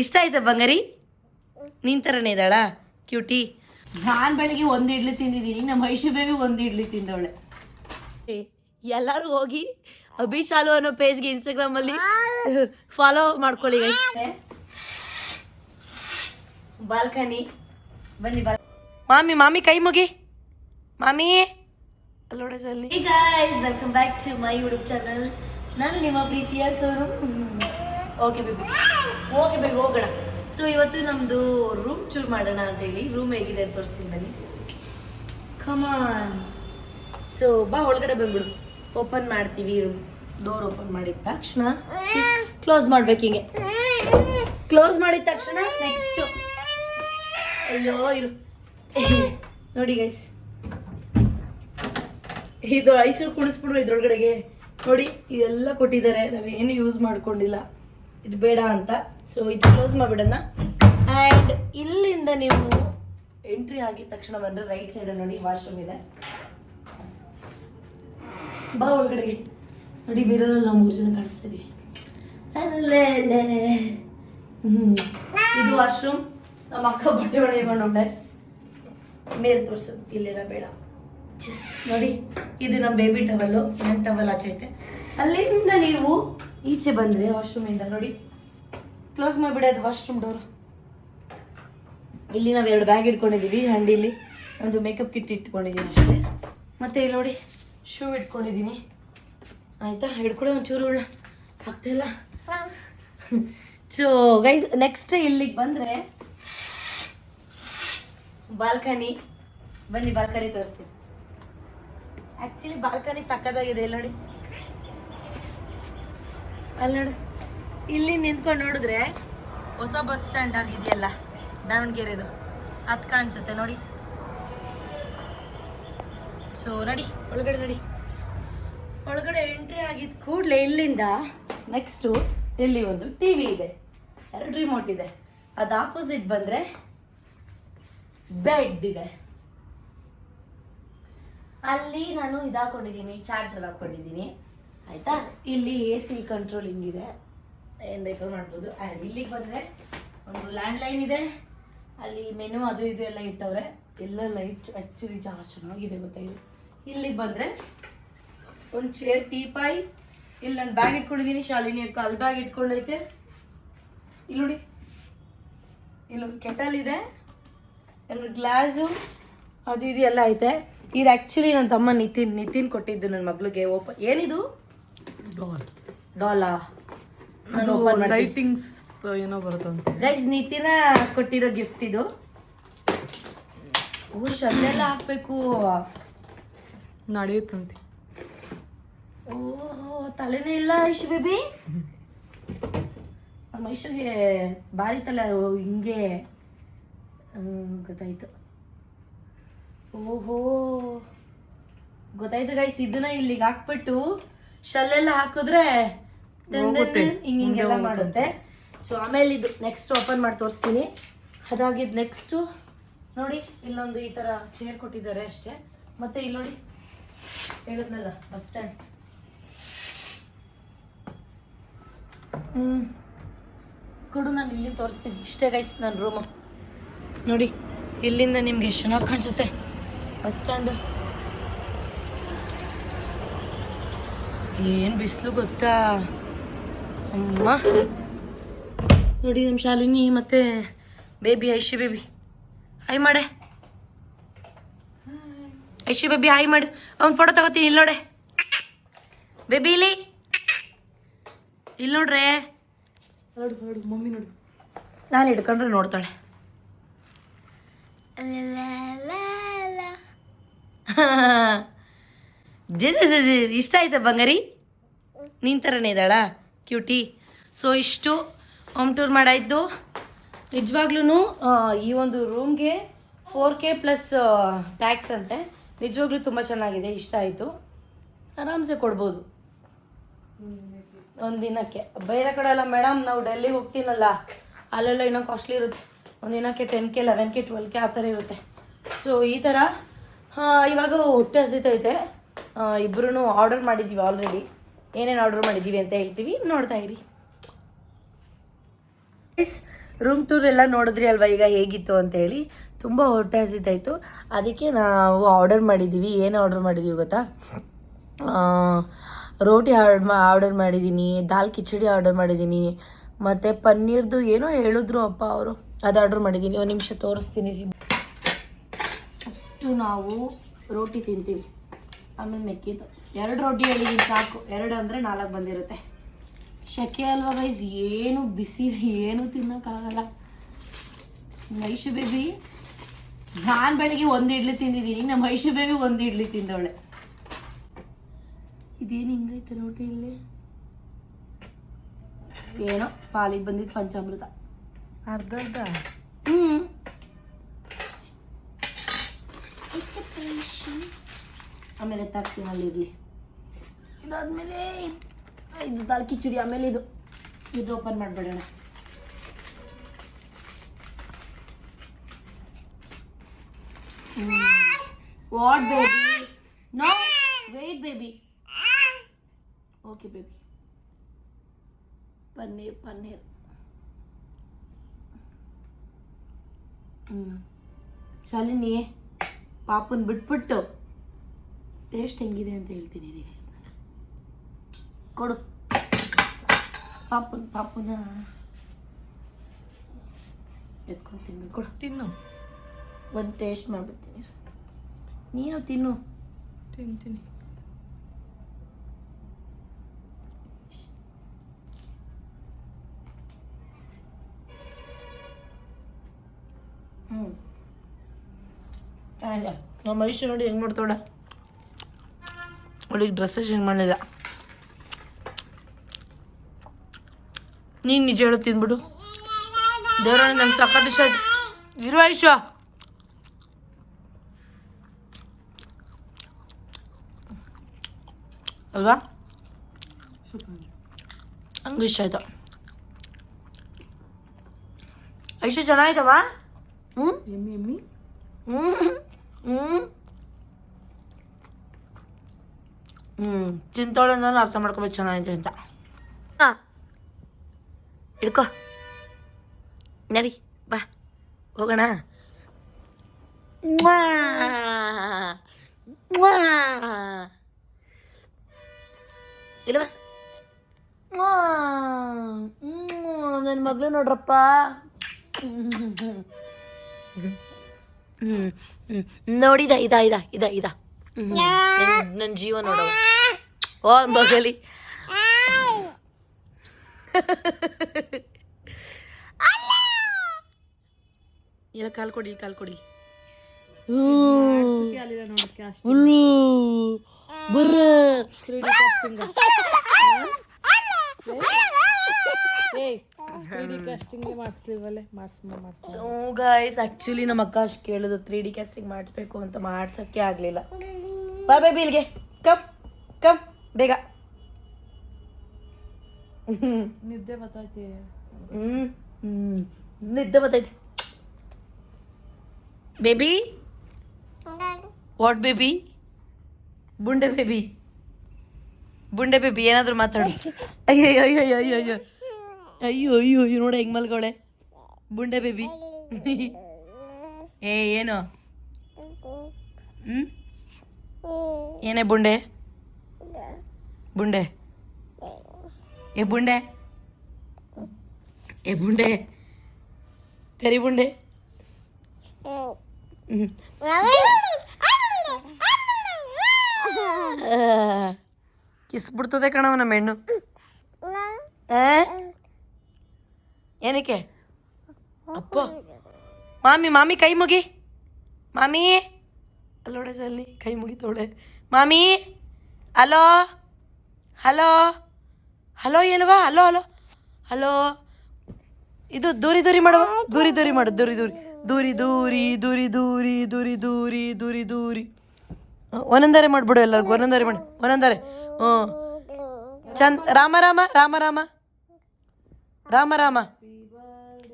ಇಷ್ಟ ಆಯ್ತಾ ಬಂಗಾರಿ? ನಿನ್ ಥರನೇ ಇದ್ದಾಳಾ ಕ್ಯೂಟಿ? ನಾನು ಬೆಳಗ್ಗೆ ಒಂದು ಇಡ್ಲಿ ತಿಂದಿದ್ದೀನಿ, ನಮ್ಮ ಐಶು ಬೇಬಿ ಒಂದು ಇಡ್ಲಿ ತಿಂದವಳೆ. ಎಲ್ಲರೂ ಹೋಗಿ ಅಭಿಶಾಲು ಅನ್ನೋ ಪೇಜ್ಗೆ ಇನ್ಸ್ಟಾಗ್ರಾಮಲ್ಲಿ ಫಾಲೋ ಮಾಡ್ಕೊಳ್ಳಿ. ಬಾಲ್ಕನಿ ಬನ್ನಿ. ಮಾಮಿ ಕೈ ಮುಗಿ ಮಾಮಿ. ಅಲ್ಲೋಡಲ್ಲಿ guys, welcome back to my YouTube channel. ನಾನು ನಿಮ್ಮ ಪ್ರೀತಿಯ ಸೋನು. ಓಕೆ ಬೇಬಿ ಹೋಗೋಣ. ಸೊ ಇವತ್ತು ನಮ್ಮದು ರೂಮ್ ಚೂರು ಮಾಡೋಣ ಅಂತೇಳಿ. ರೂಮ್ ಹೇಗಿದೆ ಅಂತ ತೋರಿಸ್ತೀನಿ ಬನ್ನಿ. ಕಮಾನ್. ಸೊ ಬಾ ಒಳಗಡೆ ಬಂದ್ಬಿಡು. ಓಪನ್ ಮಾಡ್ತೀವಿ ರೂಮ್. ಡೋರ್ ಓಪನ್ ಮಾಡಿದ ತಕ್ಷಣ ಕ್ಲೋಸ್ ಮಾಡ್ಬೇಕು. ಹಿಂಗೆ ಕ್ಲೋಸ್ ಮಾಡಿದ ತಕ್ಷಣ ನೆಕ್ಸ್ಟ್ ಅಯ್ಯೋ ಇರು ನೋಡಿ ಗೈಸ್, ಇದು ಐಸು ಕುಣಿಸ್ಬಿಡ್ರು ಇದ್ರೊಳಗಡೆಗೆ. ನೋಡಿ ಇದೆಲ್ಲ ಕೊಟ್ಟಿದ್ದಾರೆ, ನಾವೇನು ಯೂಸ್ ಮಾಡ್ಕೊಂಡಿಲ್ಲ, ಇದು ಬೇಡ ಅಂತ. ಸೊ ಇದು ಕ್ಲೋಸ್ ಮಾಡಿಬಿಡೋಣ. ಆ್ಯಂಡ್ ಇಲ್ಲಿಂದ ನೀವು ಎಂಟ್ರಿ ಆಗಿದ ತಕ್ಷಣ ಬಂದರೆ ರೈಟ್ ಸೈಡಲ್ಲಿ ನೋಡಿ ವಾಶ್ರೂಮ್ ಇದೆ. ಬಾ ಒಳಗಡೆಗೆ. ನೋಡಿ ಮಿರರಲ್ಲಿ ನಾವು 3 ಜನ ಕಾಣಿಸ್ತಾ ಇದೀವಿ. ಇದು ವಾಶ್ರೂಮ್. ನಮ್ಮ ಅಕ್ಕ ಬಟ್ಟೆ ಹೊಳೆಯಕೊಂಡೊಂಡೆ ಮೇಲೆ ತೋರಿಸು, ಇಲ್ಲೆಲ್ಲ ಬೇಡ. ಜಸ್ ನೋಡಿ, ಇದು ನಮ್ಮ ಬೇಬಿ ಟವಲ್ಲು. ನನ್ನ ಟವಲ್ ಆಚೆ ಐತೆ. ಅಲ್ಲಿಂದ ನೀವು ಈಚೆ ಬಂದರೆ ವಾಶ್ರೂಮಿಂದ ನೋಡಿ ಕ್ಲೋಸ್ ಮಾಡಿಬಿಡೋದು ವಾಶ್ರೂಮ್ ಡೋರು. ಇಲ್ಲಿ ನಾವು 2 ಬ್ಯಾಗ್ ಇಟ್ಕೊಂಡಿದ್ದೀವಿ. ಆ್ಯಂಡ್ ಇಲ್ಲಿ ಒಂದು ಮೇಕಪ್ ಕಿಟ್ ಇಟ್ಕೊಂಡಿದ್ದೀನಿ ಅಷ್ಟೇ. ಮತ್ತು ಇಲ್ಲಿ ನೋಡಿ ಶೂ ಇಟ್ಕೊಂಡಿದ್ದೀನಿ. ಆಯಿತಾ, ಹಿಡ್ಕೊಳ್ಳೋ ಒಂಚೂರು ಉಳ್ಳ ಆಗ್ತಾಯಿಲ್ಲ. ಸೊ ಗೈಸ್, ನೆಕ್ಸ್ಟ್ ಇಲ್ಲಿಗೆ ಬಂದರೆ ಬಾಲ್ಕನಿ. ಬನ್ನಿ ಬಾಲ್ಕನಿ ತೋರಿಸ್ತೀನಿ. ಆ್ಯಕ್ಚುಲಿ ಬಾಲ್ಕನಿ ಸಕ್ಕತ್ತಾಗಿದೆ. ಇಲ್ಲಿ ನೋಡಿ, ಅಲ್ಲಿ ನೋಡಿ, ಇಲ್ಲಿ ನಿಂತ್ಕೊಂಡು ನೋಡಿದ್ರೆ ಹೊಸ ಬಸ್ ಸ್ಟ್ಯಾಂಡ್ ಆಗಿದೆಯಲ್ಲ ದಾವಣಗೆರೆದು, ಅದು ಕಾಣಿಸುತ್ತೆ ನೋಡಿ. ಸೊ ನೋಡಿ ಒಳಗಡೆ ನೋಡಿ, ಒಳಗಡೆ ಎಂಟ್ರಿ ಆಗಿದ ಕೂಡಲೇ ಇಲ್ಲಿಂದ ನೆಕ್ಸ್ಟು ಇಲ್ಲಿ ಒಂದು ಟಿ ವಿ ಇದೆ, 2 ರಿಮೋಟ್ ಇದೆ. ಅದು ಆಪೋಸಿಟ್ ಬಂದರೆ ಬೆಡ್ ಇದೆ. ಅಲ್ಲಿ ನಾನು ಇದು ಹಾಕೊಂಡಿದ್ದೀನಿ, ಚಾರ್ಜರ್ ಹಾಕೊಂಡಿದ್ದೀನಿ. ಆಯಿತಾ, ಇಲ್ಲಿ AC ಕಂಟ್ರೋಲ್ ಹಿಂಗಿದೆ, ಏನು ಬೇಕಾದ್ರೂ ಮಾಡ್ಬೋದು. ಆ್ಯಂಡ್ ಇಲ್ಲಿಗೆ ಬಂದರೆ ಒಂದು ಲ್ಯಾಂಡ್ಲೈನ್ ಇದೆ. ಅಲ್ಲಿ ಮೆನು ಅದು ಇದು ಎಲ್ಲ ಇಟ್ಟವ್ರೆ. ಎಲ್ಲ ಲೈಟ್ ಆ್ಯಕ್ಚುಲಿ ಚೆನ್ನಾಗಿದೆ ಗೊತ್ತಾಯಿತು. ಇಲ್ಲಿಗೆ ಬಂದರೆ ಒಂದು ಚೇರ್, ಟೀಪಾಯ್. ಇಲ್ಲಿ ನಾನು ಬ್ಯಾಗ್ ಇಟ್ಕೊಂಡಿದ್ದೀನಿ. ಶಾಲಿನಿ ಅಕ್ಕ ಅಲ್ಲಿ ಬ್ಯಾಗ್ ಇಟ್ಕೊಂಡೈತೆ. ಇಲ್ಲಿ ನೋಡಿ, ಇಲ್ಲೊಂದು ಕೆಟಲ್ ಇದೆ, 2 ಗ್ಲಾಸು ಅದು ಇದು ಎಲ್ಲ ಐತೆ. ಇದು ಆ್ಯಕ್ಚುಲಿ ನನ್ನ ತಮ್ಮ ನಿತಿನ್ ಕೊಟ್ಟಿದ್ದು ನನ್ನ ಮಗಳಿಗೆ. ಏನಿದು ಡಾಲಾ ಲೈಟಿಂಗ್ಸ್ ಏನೋ ಬರುತ್ತೆ ಗೈಸ್, ನಿತಿನ ಕೊಟ್ಟಿರೋ ಗಿಫ್ಟ್ ಇದು. ಶಲ್ಲೆಲ್ಲ ಹಾಕ್ಬೇಕು, ನಡೆಯುತ್ತಂತೆ. ಓಹೋ, ತಲೆನೇ ಇಲ್ಲ ಐಶು ಬೇಬಿ. ನಮ್ಮ ಐಶುಗೆ ಭಾರಿ ತಲೆ ಹಿಂಗೆ. ಗೊತ್ತಾಯ್ತು. ಓಹೋ ಗೊತ್ತಾಯ್ತು ಗೈಸ್. ಇದನ್ನ ಇಲ್ಲಿಗೆ ಹಾಕ್ಬಿಟ್ಟು ಶಲ್ಲೆಲ್ಲ ಹಾಕಿದ್ರೆ ಹಿಂಗೆಲ್ಲ ಮಾಡುತ್ತೆ. ಸೊ ಆಮೇಲೆ ಇದು ನೆಕ್ಸ್ಟ್ ಓಪನ್ ಮಾಡಿ ತೋರಿಸ್ತೀನಿ. ಅದಾಗಿದ್ದು ನೆಕ್ಸ್ಟು ನೋಡಿ, ಇಲ್ಲೊಂದು ಈ ಥರ ಚೇರ್ ಕೊಟ್ಟಿದ್ದಾರೆ ಅಷ್ಟೇ. ಮತ್ತು ಇಲ್ಲಿ ನೋಡಿ, ಹೇಳಿದ್ನಲ್ಲ ಬಸ್ ಸ್ಟ್ಯಾಂಡ್. ಕೊಡು, ನಾನು ಇಲ್ಲಿ ತೋರಿಸ್ತೀನಿ. ಇಷ್ಟೇ ಗೈಸ್ ನನ್ನ ರೂಮು. ನೋಡಿ ಇಲ್ಲಿಂದ ನಿಮ್ಗೆ ಎಷ್ಟು ಚೆನ್ನಾಗಿ ಕಾಣಿಸುತ್ತೆ ಬಸ್ ಸ್ಟ್ಯಾಂಡು. ಏನು ಬಿಸಿಲು ಗೊತ್ತಾ ಅಮ್ಮ. ನೋಡಿ ನಮ್ಮ ಶಾಲಿನಿ ಮತ್ತು ಬೇಬಿ ಐಶು ಬೇಬಿ ಹಾಯ್ ಮಾಡೆ. ಐಶು ಬೇಬಿ ಹಾಯ್ ಮಾಡು. ಒಂದು ಫೋಟೋ ತಗೋತೀನಿ. ಇಲ್ಲಿ ನೋಡೆ ಬೇಬಿ, ಇಲ್ಲಿ ನೋಡ್ರೆ. ನೋಡು ನೋಡು ಮಮ್ಮಿ ನೋಡು, ನಾನು ಹಿಡ್ಕೊಂಡ್ರೆ ನೋಡ್ತಾಳೆ. ಇಷ್ಟ ಆಯ್ತಾ ಬಂಗಾರಿ? ನಿನ್ ಥರನೇ ಇದ್ದಾಳಾ ಕ್ಯೂಟಿ? ಸೊ ಇಷ್ಟು ಹೋಮ್ ಟೂರ್ ಮಾಡಾಯಿತು. ನಿಜವಾಗ್ಲೂ ಈ ಒಂದು ರೂಮ್ಗೆ 4K ಪ್ಲಸ್ ಟ್ಯಾಕ್ಸ್ ಅಂತೆ. ನಿಜವಾಗ್ಲೂ ತುಂಬ ಚೆನ್ನಾಗಿದೆ, ಇಷ್ಟ ಆಯಿತು. ಆರಾಮ್ಸೆ ಕೊಡ್ಬೋದು ಒಂದು ದಿನಕ್ಕೆ. ಬೇರೆ ಕಡೆ ಎಲ್ಲ ಮೇಡಮ್ ನಾವು ಡೆಲ್ಲಿಗೆ ಹೋಗ್ತೀನಲ್ಲ, ಅಲ್ಲೆಲ್ಲ ಇನ್ನೂ ಕಾಸ್ಟ್ಲಿ ಇರುತ್ತೆ. ಒಂದು ದಿನಕ್ಕೆ 10K 11K 12K ಆ ಥರ ಇರುತ್ತೆ. ಸೊ ಈ ಥರ ಇವಾಗ ಹೊಟ್ಟೆ ಹಸಿತೈತೆ. ಇಬ್ಬರೂ ಆರ್ಡರ್ ಮಾಡಿದ್ದೀವಿ ಆಲ್ರೆಡಿ. ಏನೇನು ಆರ್ಡರ್ ಮಾಡಿದ್ದೀವಿ ಅಂತ ಹೇಳ್ತೀವಿ, ನೋಡ್ತಾ ಇರಿ. ರೂಮ್ ಟೂರ್ ಎಲ್ಲ ನೋಡಿದ್ರಿ ಅಲ್ವಾ ಈಗ ಹೇಗಿತ್ತು ಅಂತ ಹೇಳಿ. ತುಂಬ ಹೊಟ್ಟೆ ಹಸಿತಾಯಿತು, ಅದಕ್ಕೆ ನಾವು ಆರ್ಡರ್ ಮಾಡಿದ್ದೀವಿ. ಏನು ಆರ್ಡರ್ ಮಾಡಿದ್ದೀವಿ ಗೊತ್ತಾ? ರೋಟಿ ಆರ್ಡರ್ ಮಾಡಿದ್ದೀನಿ, ದಾಲ್ ಕಿಚಡಿ ಆರ್ಡರ್ ಮಾಡಿದ್ದೀನಿ, ಮತ್ತು ಪನ್ನೀರ್ದು ಏನೋ ಹೇಳಿದ್ರು ಅಪ್ಪ ಅವರು, ಅದು ಆರ್ಡರ್ ಮಾಡಿದ್ದೀನಿ. ಒಂದು ನಿಮಿಷ ತೋರಿಸ್ತೀನಿ. ಅಷ್ಟು ನಾವು ರೋಟಿ ತಿಂತೀವಿ, ಆಮೇಲೆ ಮೆಕ್ಕಿದ್ದು 2 ರೋಟಿ ಹೇಳಿದ್ದೀನಿ ಸಾಕು. 2 ಅಂದರೆ 4 ಬಂದಿರುತ್ತೆ. ಶೆಕೆ ಅಲ್ವಾ ಗೈಸ್, ಏನು ಬಿಸಿ ಏನು ತಿನ್ನೋಕ್ಕಾಗಲ್ಲ. ಐಶು ಬೇಬಿ, ನಾನು ಬೆಳಗ್ಗೆ 1 ಇಡ್ಲಿ ತಿಂದಿದ್ದೀನಿ, ನಮ್ಮ ಐಶು ಬೇಬಿ 1 ಇಡ್ಲಿ ತಿಂದವಳೆ. ಇದೇನು ಹಿಂಗೈತೆ ರೋಟಿ ಇಲ್ಲಿ? ಏನೋ ಪಾಲಿಗೆ ಬಂದಿದ್ದು ಪಂಚಾಮೃತ ಅರ್ಧ ಆಮೇಲೆ ತರ್ತೀನಲ್ಲಿ ಇರಲಿ. ಇದಾದ್ಮೇಲೆ ಇದು ದಾಲ್ ಕಿಚಡಿ, ಆಮೇಲೆ ಇದು ಓಪನ್ ಮಾಡಿಬಿಡೋಣ. What baby? No wait baby. Okay baby. Paneer Shalini, ಪಾಪನ್ ಬಿಟ್ಬಿಟ್ಟು ಟೇಸ್ಟ್ ಹೆಂಗಿದೆ ಅಂತ ಹೇಳ್ತೀನಿ ರೀ ಗೈಸ್. ನಾನು ಕೊಡು ಪಾಪುನ ಎತ್ಕೊಂಡು ತಿನ್ಬೇಕು. ಕೊಡು, ತಿನ್ನು. ಒಂದು ಟೇಸ್ಟ್ ಮಾಡ್ಬಿಡ್ತೀನಿ. ನೀನು ತಿನ್ನು. ತಿಂತೀನಿ. ಚೆನ್ನಾಗಿದೆ. ನಮ್ಮ ಮೈಸೂರು ನೋಡಿ ಹೆಂಗೆ ಮಾಡ್ತಾವಳ. ಅವಳಿಗೆ ಡ್ರೆಸ್ಸಸ್ ಹೆಂಗೆ ಮಾಡಲಿಲ್ಲ. ನೀನು ನಿಜ ಹೇಳು, ತಿಂದ್ಬಿಡು. ದೇವರಣ್ಣ ನಂಗೆ ಸಖತ್ ಇಷ್ಟ ಆಯ್ತು. ಇರು ಐಶು. ಅಲ್ವಾ? ಹಂಗೆ ಇಷ್ಟ ಆಯ್ತು. ಐಶು ಚೆನ್ನಾಯ್ತವ. ಎಮ್ಮಿ ತಿಂತಾಳೆ, ನಾನು ಅರ್ಥ ಮಾಡ್ಕೋಬೇಕು ಚೆನ್ನಾಗಿದೆ ಅಂತ. ಹಾಂ, ಹಿಡ್ಕೊ ನಡಿ, ಬಾ ಹೋಗೋಣ. ಇಲ್ವಾ ನನ್ನ ಮಗಳು ನೋಡ್ರಪ್ಪ. ನೋಡಿದ ಇದ ನನ್ನ ಜೀವ ನೋಡವ. ಓ ಮಗಲಿ, ಇಲ್ಲ ಕಾಲ್ ಕೊಡಿ. ಗೈಸ್ ಆಕ್ಚುಲಿ ನಮ್ಮ ಅಕ್ಕ ಅಷ್ಟು ಕೇಳಿದ್ರು 3D ಕ್ಯಾಸ್ಟಿಂಗ್ ಮಾಡಿಸ್ಬೇಕು ಅಂತ, ಮಾಡ್ಸೋಕ್ಕೆ ಆಗಲಿಲ್ಲ. ಬಾ ಬೇಬಿ ಇಲ್ಲಿಗೆ, ಕಮ್ ಬೇಗ. ನಿದ್ದೆ ಬರ್ತೈತೆ. ನಿದ್ದೆ ಬರ್ತೈತೆ ಬೇಬಿ. What baby? ಬುಂಡೆ ಬೇಬಿ ಏನಾದರೂ ಮಾತಾಡು. ಅಯ್ಯೋ ನೋಡ ಹೆಂಗ್ ಮಲ್ಗವಳೆ ಬುಂಡೆ ಬೇಬಿ. ಏನು ಏನೇ ಬುಂಡೆ ಬುಂಡೆ ಕರಿ ಬುಂಡೆ. ಕಿಸ್ ಬಿಡ್ತದೆ ಕಣವ ನಮ್ಮ ಹೆಣ್ಣು. ಏನಕ್ಕೆ ಅಪ್ಪ? ಮಾಮಿ ಕೈ ಮುಗಿ. ಮಾಮಿ ಅಲ್ಲೋಡೆ ಸಲ್ಲಿ ಕೈ ಮುಗಿತೋಳೆ. ಮಾಮಿ ಹಲೋ ಏನವಾ? ಹಲೋ ಇದು ದೂರಿ ಮಾಡುವ. ದೂರಿ ಮಾಡು. ದೂರಿ ಒಂದೊಂದರೆ ಮಾಡ್ಬಿಡು. ಎಲ್ಲರಿಗೂ ಒಂದೊಂದರೆ ಮಾಡಿ. ಹ್ಞೂ ಚಂದ. ರಾಮ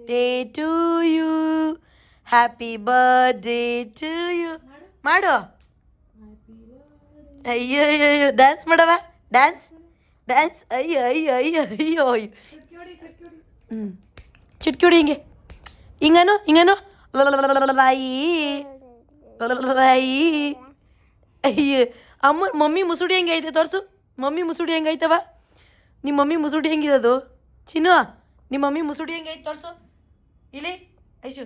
day to you, happy birthday to you ಮಾಡು. ಅಯ್ಯೋ ಡ್ಯಾನ್ಸ್ ಮಾಡವ. ಡ್ಯಾನ್ಸ್ ಅಯ್ಯೋ ಚಿಟ್ಕಿ ಹೊಡಿ ಹಿಂಗೆ ಹಿಂಗನು ರಾಯಿ ರಾಯಿ ಅಯ್ಯ ಅಮ್ಮ ಮಮ್ಮಿ ಮುಸುಡಿ ಹೆಂಗೆ ಐತೆ ತೋರಿಸು ಮಮ್ಮಿ ಮುಸುಡಿ ಹೆಂಗೈತವ ನಿಮ್ಮ ಮಮ್ಮಿ ಮುಸುಡಿ ಹೆಂಗಿದದು ಚಿನ್ನು ನಿಮ್ಮ ಮಮ್ಮಿ ಮುಸುಡಿ ಹೆಂಗೈತೆ ತೋರಿಸು ಇಲ್ಲಿ ಐಶು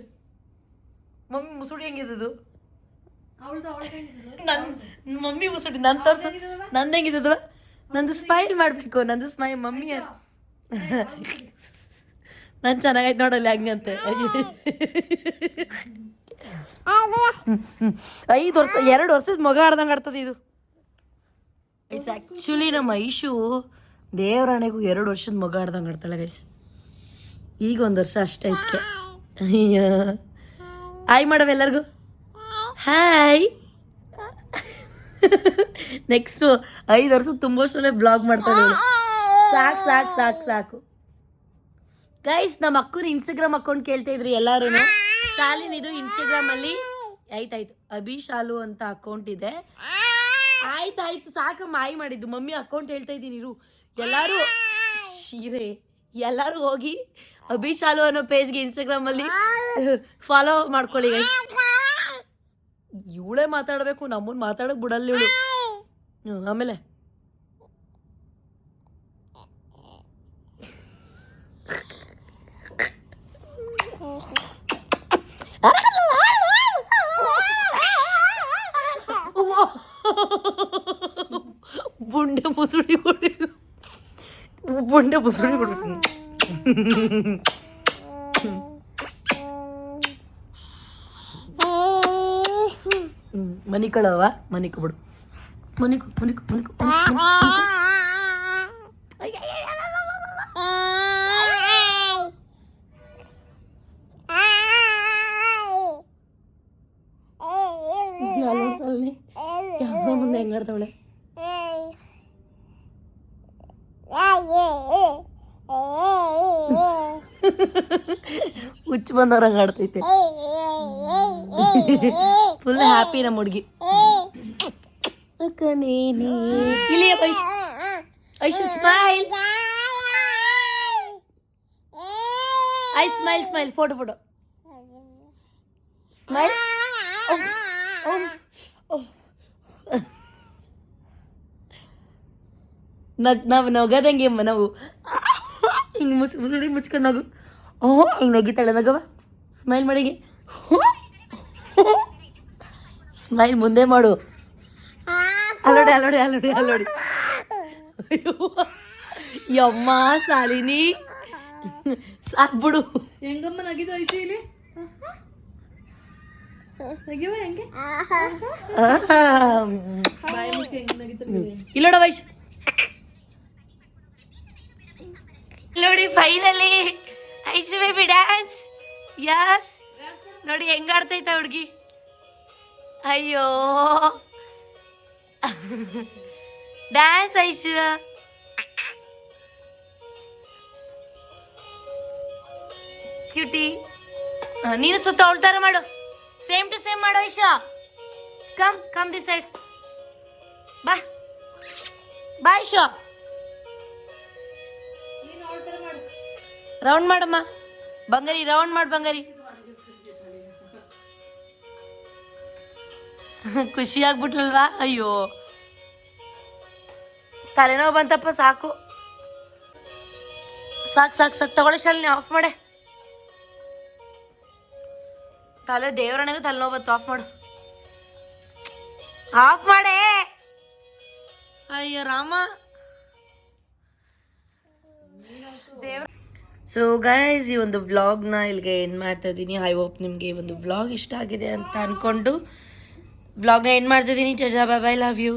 ಮಮ್ಮಿ ಮುಸುಡಿ ಹೆಂಗಿದದು ನನ್ನ ಮಮ್ಮಿ ಮುಸುಡಿ ನಾನು ತೋರಿಸು ನಂದು ಹೆಂಗಿದದು ನಂದು ಸ್ಮೈಲ್ ಮಾಡಬೇಕು ನಂದು ಸ್ಮೈಲ್ ಮಮ್ಮಿ ನಾನು ಚೆನ್ನಾಗೈತೆ ನೋಡಲ್ಲ ಹಂಗಂತೆ 5 ವರ್ಷ 2 ವರ್ಷದ ಮಗ ಆಡ್ದಂಗೆ ಆಡ್ತದೆ ಇದು ಆ್ಯಕ್ಚುಲಿ ನಮ್ಮ ಐಶು ದೇವರಾಣೆಗೂ 2 ವರ್ಷದ ಮಗ ಆಡ್ದಂಗೆ ಆಡ್ತಾಳೆ ಗೈಸ್ ಈಗ 1 ವರ್ಷ ಅಷ್ಟೇ ಇದಕ್ಕೆ ಅಯ್ಯ ಹಾಯ್ ಮಾಡವ ಎಲ್ಲರಿಗೂ ಹಾಯ್ ನೆಕ್ಸ್ಟು 5 ವರ್ಷ ತುಂಬ ವರ್ಷದಲ್ಲೇ ಬ್ಲಾಗ್ ಮಾಡ್ತಾಳೆ ಸಾಕು ಸಾಕು ಸಾಕು ಸಾಕು ಗೈಸ್ ನಮ್ಮ ಅಕ್ಕನ ಇನ್ಸ್ಟಾಗ್ರಾಮ್ ಅಕೌಂಟ್ ಕೇಳ್ತಾ ಇದ್ರಿ ಎಲ್ಲರೂ ಶಾಲಿನ್ ಇದು ಇನ್ಸ್ಟಾಗ್ರಾಮಲ್ಲಿ ಆಯ್ತಾಯ್ತು ಅಭಿ ಶಾಲು ಅಂತ ಅಕೌಂಟ್ ಇದೆ ಆಯ್ತಾಯ್ತು ಸಾಕಮ್ಮ ಆಯ್ ಮಾಡಿದ್ದು ಮಮ್ಮಿ ಅಕೌಂಟ್ ಹೇಳ್ತಾ ಇದ್ದೀನಿ ಇರು ಎಲ್ಲರೂ ಶೀರೆ ಎಲ್ಲರೂ ಹೋಗಿ ಅಭಿ ಶಾಲು ಅನ್ನೋ ಪೇಜ್ಗೆ ಇನ್ಸ್ಟಾಗ್ರಾಮಲ್ಲಿ ಫಾಲೋ ಮಾಡ್ಕೊಳ್ಳಿ ಗೈಸ್ ಇವಳೇ ಮಾತಾಡಬೇಕು ನಮ್ಮನ್ನು ಮಾತಾಡೋಕೆ ಬಿಡಲ್ಲ ಇವಳು ಆಮೇಲೆ ಬುಂಡೆ ಮುಸುಡಿ ಕೊಡಿದು ಬುಂಡೆ ಮುಸುಡಿ ಕೊಡಬೇಕು ಮನಿ ಕಳವ ಮನಿಕು ಬಿಡು ಮನಿಕು ಮನಿಕು ಮನಿಕು ಕ್ಯಾಮ್ರಾ ಮುಂದೆ ಹೆಂಗಾಡ್ತಾವಳೆ ಹುಚ್ಚು ಬಂದವ್ರಂಗೆ ಆಡ್ತೈತೆ ಫುಲ್ ಹ್ಯಾಪಿ ನಮ್ಮ ಹುಡುಗಿ ಇಲ್ಲಿ Aish Aish smile I smile smile photo photo smile ನಾವು ನಗದಂಗೆ ನಾವು ಹಿಂಗೆ ಮುಸುಡಿ ಮುಚ್ಕೊಂಡು ನಗು ಹಿಂಗೆ ನಗಿತಾಳೆ ನಗವ ಸ್ಮೈಲ್ ಮಾಡಿಗೆ ಸ್ಮೈಲ್ ಮುಂದೆ ಮಾಡು ಅಲ್ಲೋಡಿ ಅಲ್ಲೋಡಿ ಅಲ್ಲೋಡಿ ಅಲ್ಲೋಡಿ ಅಯ್ಯೋ ಯಮ್ಮ ಶಾಲಿನಿ ಸಾಕ್ಬಿಡು ಹೆಂಗಮ್ಮ ನಗಿದು ಐಶು ಇಲ್ಲಿ ಇಲ್ಲೋಡ ವೈಶ್ ನೋಡಿ finally Aishu baby dance yes ನೋಡಿ ಹೆಂಗ ಆಡ್ತೈತ ಹುಡುಗಿ ಅಯ್ಯೋ ಡ್ಯಾನ್ಸ್ ಐಶು ಕ್ಯೂಟಿ ನೀನು ಸುತ್ತ ಉಳ್ತಾರ ಮಾಡು ಸೇಮ್ ಟು ಸೇಮ್ ಮಾಡು ಐಶಾ ಕಮ್ ದಿಸ್ ಸೈಡ್ ಬಾ ಬಾ ಐಶಾ ರೌಂಡ್ ಮಾಡಮ್ಮ ಬಂಗಾರಿ ರೌಂಡ್ ಮಾಡು ಬಂಗಾರಿ ಖುಷಿ ಆಗ್ಬಿಟ್ಲಲ್ವಾ ಅಯ್ಯೋ ತಲೆನೋವು ಬಂತಪ್ಪ ಸಾಕು ಸಾಕು ಸಾಕು ಸಾಕು ತಗೊಳ್ಳಿ ಶಾಲಿನಿ ಆಫ್ ಮಾಡೆ ತಲೆ ದೇವರಣೆಗೂ ತಲೆನೋವು ಬಂತು ಆಫ್ ಮಾಡು ಆಫ್ ಮಾಡೆ ಅಯ್ಯೋ ರಾಮ ದೇವ್ರ ಸೊ ಗೈಸ್ ಈ ಒಂದು ವ್ಲಾಗ್ನ ಇಲ್ಲಿಗೆ ಎಂಡ್ ಮಾಡ್ತಾ ಇದ್ದೀನಿ ಐ ಹೋಪ್ ನಿಮಗೆ ಈ ಒಂದು ವ್ಲಾಗ್ ಇಷ್ಟ ಆಗಿದೆ ಅಂತ ಅಂದ್ಕೊಂಡು ವ್ಲಾಗ್ನ ಎಂಡ್ ಮಾಡ್ತಾ ಇದ್ದೀನಿ ಚಜಾ ಬಾಯ್ ಲವ್ ಯು